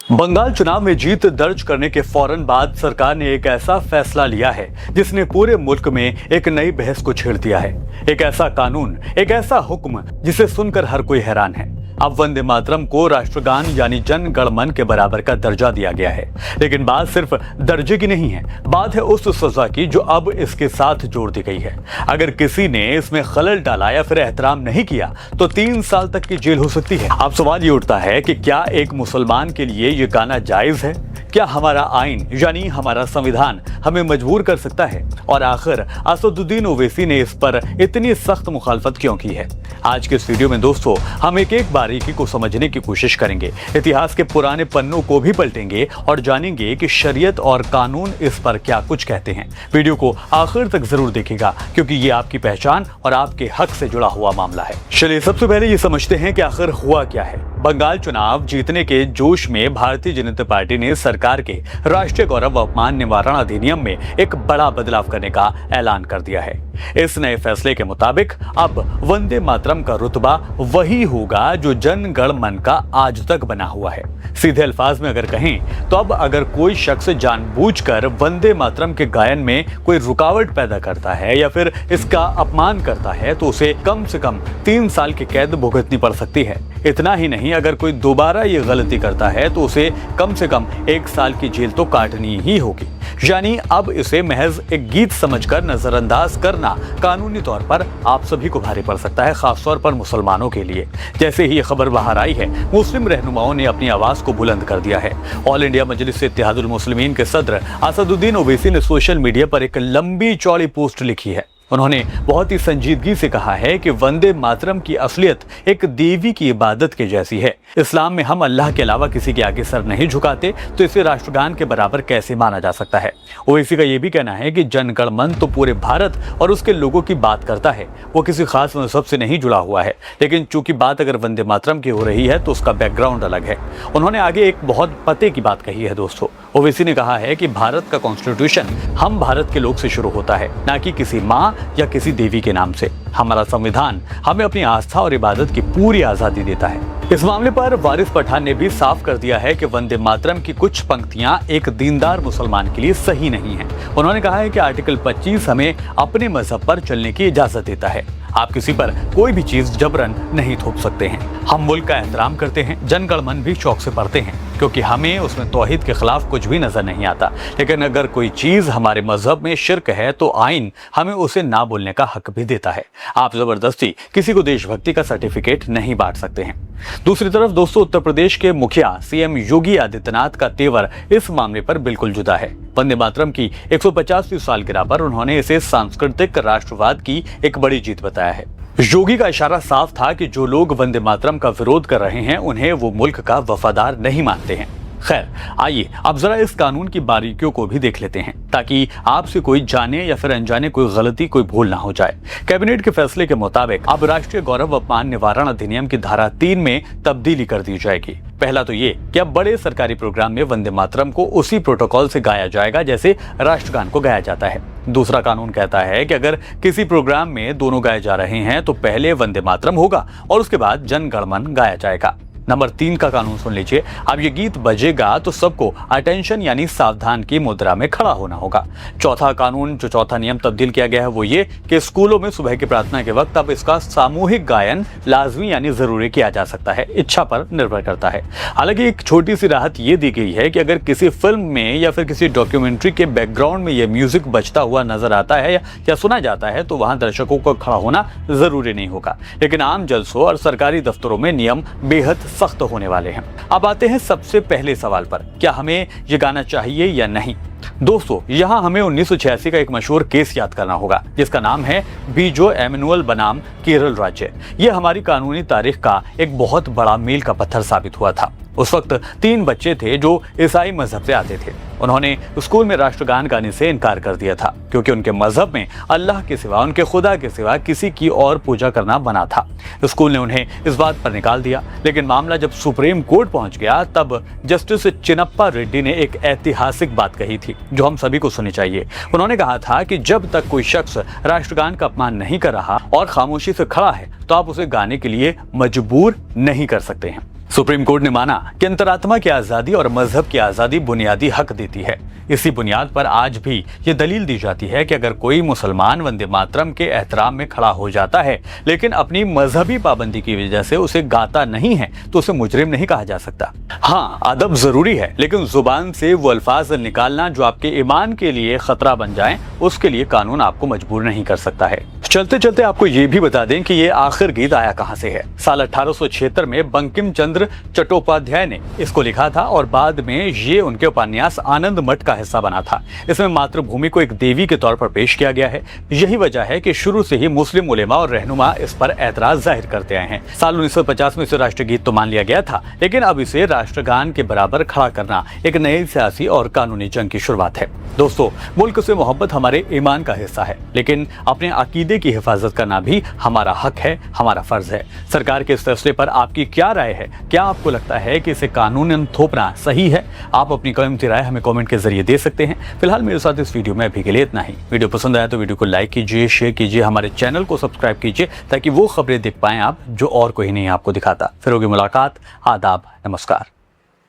बंगाल चुनाव में जीत दर्ज करने के फौरन बाद सरकार ने एक ऐसा फैसला लिया है जिसने पूरे मुल्क में एक नई बहस को छेड़ दिया है। एक ऐसा कानून, एक ऐसा हुक्म जिसे सुनकर हर कोई हैरान है। अब वंदे मातरम को राष्ट्रगान यानी जन गण मन के बराबर का दर्जा दिया गया है। लेकिन बात सिर्फ दर्जे की नहीं है, बात है उस सजा की जो अब इसके साथ जोड़ दी गई है। अगर किसी ने इसमें खलल डाला या फिर एहतराम नहीं किया तो 3 साल तक की जेल हो सकती है। अब सवाल ये उठता है कि क्या एक मुसलमान के लिए ये गाना जायज है? क्या हमारा आइन यानी हमारा संविधान हमें मजबूर कर सकता है? और आखिर असदुद्दीन ओवैसी ने इस पर इतनी सख्त मुखालफत क्यों की है? आज के इस वीडियो में दोस्तों हम एक एक बारीकी को समझने की कोशिश करेंगे, इतिहास के पुराने पन्नों को भी पलटेंगे और जानेंगे कि शरीयत और कानून इस पर क्या कुछ कहते हैं। वीडियो को आखिर तक जरूर देखिएगा क्योंकि ये आपकी पहचान और आपके हक से जुड़ा हुआ मामला है। चलिए सबसे पहले ये समझते हैं कि आखिर हुआ क्या है। बंगाल चुनाव जीतने के जोश में भारतीय जनता पार्टी ने सरकार के राष्ट्रीय गौरव अपमान निवारण अधिनियम में एक बड़ा बदलाव करने का ऐलान कर दिया है। इस नए फैसले के मुताबिक अब वंदे मातरम का रुतबा वही होगा जो जन गण मन का आज तक बना हुआ है। सीधे अल्फाज में अगर कहें तो अब अगर कोई शख्स जानबूझकर वंदे मातरम के गायन में कोई रुकावट पैदा करता है या फिर इसका अपमान करता है तो उसे कम से कम 3 साल की कैद भुगतनी पड़ सकती है। इतना ही नहीं, अगर कोई दोबारा ये गलती करता है तो उसे कम से कम 1 साल की जेल तो काटनी ही होगी। यानी अब इसे महज एक गीत समझकर नजरअंदाज करना कानूनी तौर पर आप सभी को भारी पड़ सकता है, खासतौर पर मुसलमानों के लिए। जैसे ही ये खबर बाहर आई है, मुस्लिम रहनुमाओं ने अपनी आवाज को बुलंद कर दिया है। ऑल इंडिया मजलिस इत्तेहादुल मुस्लिमीन के सदर असदुद्दीन ओवैसी ने सोशल मीडिया पर एक लंबी चौड़ी पोस्ट लिखी है। उन्होंने बहुत ही संजीदगी से कहा है कि वंदे मातरम की असलियत एक देवी की इबादत के जैसी है। इस्लाम में हम अल्लाह के अलावा किसी के आगे सर नहीं झुकाते, तो इसे राष्ट्रगान के बराबर कैसे माना जा सकता है? ओवैसी का यह भी कहना है कि जन गण मन तो पूरे भारत और उसके लोगों की बात करता है, वो किसी खास मजहब से नहीं जुड़ा हुआ है। लेकिन चूंकि बात अगर वंदे मातरम की हो रही है तो उसका बैकग्राउंड अलग है। उन्होंने आगे एक बहुत पते की बात कही है दोस्तों। ओवैसी ने कहा है कि भारत का कॉन्स्टिट्यूशन हम भारत के लोग से शुरू होता है, ना कि किसी माँ या किसी देवी के नाम से। हमारा संविधान हमें अपनी आस्था और इबादत की पूरी आजादी देता है। इस मामले पर वारिस पठान ने भी साफ कर दिया है कि वंदे मातरम की कुछ पंक्तियां एक दीनदार मुसलमान के लिए सही नहीं है। उन्होंने कहा है कि आर्टिकल 25 हमें अपने मजहब पर चलने की इजाजत देता है। आप किसी पर कोई भी चीज जबरन नहीं थोप सकते हैं। हम मुल्क का एहतराम करते हैं, जन गण मन भी शौक से पढ़ते हैं क्योंकि हमें उसमें तौहीद के खिलाफ कुछ भी नजर नहीं आता। लेकिन अगर कोई चीज हमारे मजहब में शिर्क है तो आइन हमें उसे ना बोलने का हक भी देता है। आप जबरदस्ती किसी को देशभक्ति का सर्टिफिकेट नहीं बांट सकते हैं। दूसरी तरफ दोस्तों, उत्तर प्रदेश के मुखिया सीएम योगी आदित्यनाथ का तेवर इस मामले पर बिल्कुल जुदा है। वंदे मातरम की 150वीं सालगिरह पर उन्होंने इसे सांस्कृतिक राष्ट्रवाद की एक बड़ी जीत बताया है। योगी का इशारा साफ था कि जो लोग वंदे मातरम का विरोध कर रहे हैं उन्हें वो मुल्क का वफादार नहीं मानते हैं। खैर, आइए अब जरा इस कानून की बारीकियों को भी देख लेते हैं ताकि आपसे कोई जाने या फिर अनजाने कोई गलती, कोई भूल ना हो जाए। कैबिनेट के फैसले के मुताबिक अब राष्ट्रीय गौरव अपमान निवारण अधिनियम की धारा 3 में तब्दीली कर दी जाएगी। पहला तो ये कि अब बड़े सरकारी प्रोग्राम में वंदे मातरम को उसी प्रोटोकॉल से गाया जाएगा जैसे राष्ट्रगान को गाया जाता है। दूसरा कानून कहता है कि अगर किसी प्रोग्राम में दोनों गाए जा रहे हैं तो पहले वंदे मातरम होगा और उसके बाद जन गण मन गाया जाएगा। नंबर 3 का कानून सुन लीजिए। अब ये गीत बजेगा तो सबको अटेंशन यानी सावधान की मुद्रा में खड़ा होना होगा। चौथा कानून, जो चौथा नियम तब्दील किया गया है वो ये कि स्कूलों में सुबह की प्रार्थना के वक्त अब इसका सामूहिक गायन लाजमी यानी जरूरी किया जा सकता है, इच्छा पर निर्भर करता है। हालांकि एक छोटी सी राहत ये दी गई है कि अगर किसी फिल्म में या फिर किसी डॉक्यूमेंट्री के बैकग्राउंड में ये म्यूजिक बजता हुआ नजर आता है या सुना जाता है तो वहां दर्शकों को खड़ा होना जरूरी नहीं होगा। लेकिन आम जलसों और सरकारी दफ्तरों में नियम बेहद सख्त होने वाले हैं। अब आते हैं सबसे पहले सवाल पर, क्या हमें ये गाना चाहिए या नहीं? दोस्तों, यहाँ हमें 1986 का एक मशहूर केस याद करना होगा जिसका नाम है बीजो एमनुअल बनाम केरल राज्य। यह हमारी कानूनी तारीख का एक बहुत बड़ा मील का पत्थर साबित हुआ था। उस वक्त 3 बच्चे थे जो ईसाई मजहब से आते थे। उन्होंने स्कूल में राष्ट्रगान गाने से इनकार कर दिया था क्योंकि उनके मजहब में अल्लाह के सिवा, उनके खुदा के सिवा किसी की और पूजा करना मना था। स्कूल ने उन्हें इस बात पर निकाल दिया। लेकिन मामला जब सुप्रीम कोर्ट पहुंच गया तब जस्टिस चिन्नप्पा रेड्डी ने एक ऐतिहासिक बात कही थी जो हम सभी को सुननी चाहिए। उन्होंने कहा था कि जब तक कोई शख्स राष्ट्रगान का अपमान नहीं कर रहा और खामोशी से खड़ा है तो आप उसे गाने के लिए मजबूर नहीं कर सकते हैं। सुप्रीम कोर्ट ने माना कि अंतरात्मा की आजादी और मजहब की आजादी बुनियादी हक देती है। इसी बुनियाद पर आज भी ये दलील दी जाती है कि अगर कोई मुसलमान वंदे मातरम के एहतराम में खड़ा हो जाता है लेकिन अपनी मजहबी पाबंदी की वजह से उसे गाता नहीं है तो उसे मुजरिम नहीं कहा जा सकता। हाँ, अदब जरूरी है, लेकिन जुबान से वो अल्फाज निकालना जो आपके ईमान के लिए खतरा बन जाए, उसके लिए कानून आपको मजबूर नहीं कर सकता है। चलते चलते आपको ये भी बता दें कि ये आखिर गीत आया कहां से है। साल 1876 में बंकिम चंद्र चट्टोपाध्याय ने इसको लिखा था और बाद में ये उनके उपन्यास आनंद मठ का हिस्सा बना था। इसमें मातृभूमि को एक देवी के तौर पर पेश किया गया है। यही वजह है कि शुरू से ही मुस्लिम उलेमा और रहनुमा इस पर एतराज जाहिर करते आए हैं। साल 1950 में इसे राष्ट्रीय गीत तो मान लिया गया था, लेकिन अब इसे राष्ट्रगान के बराबर खड़ा करना एक नई सियासी और कानूनी जंग की शुरुआत है। दोस्तों, मुल्क से मोहब्बत हमारे ईमान का हिस्सा है, लेकिन अपने अकीदे की हिफाजत करना भी हमारा हक है, हमारा फर्ज है। सरकार के इस फैसले पर आपकी क्या राय है? क्या आपको लगता है कि इसे कानूनन थोपना सही है? आप अपनी कीमती राय हमें कमेंट के जरिए दे सकते हैं। फिलहाल मेरे साथ इस वीडियो में अभी के लिए इतना ही। वीडियो पसंद आया तो वीडियो को लाइक कीजिए, शेयर कीजिए, हमारे चैनल को सब्सक्राइब कीजिए ताकि वो खबरें देख पाएं आप जो और कोई नहीं आपको दिखाता। फिर होगी मुलाकात। आदाब, नमस्कार।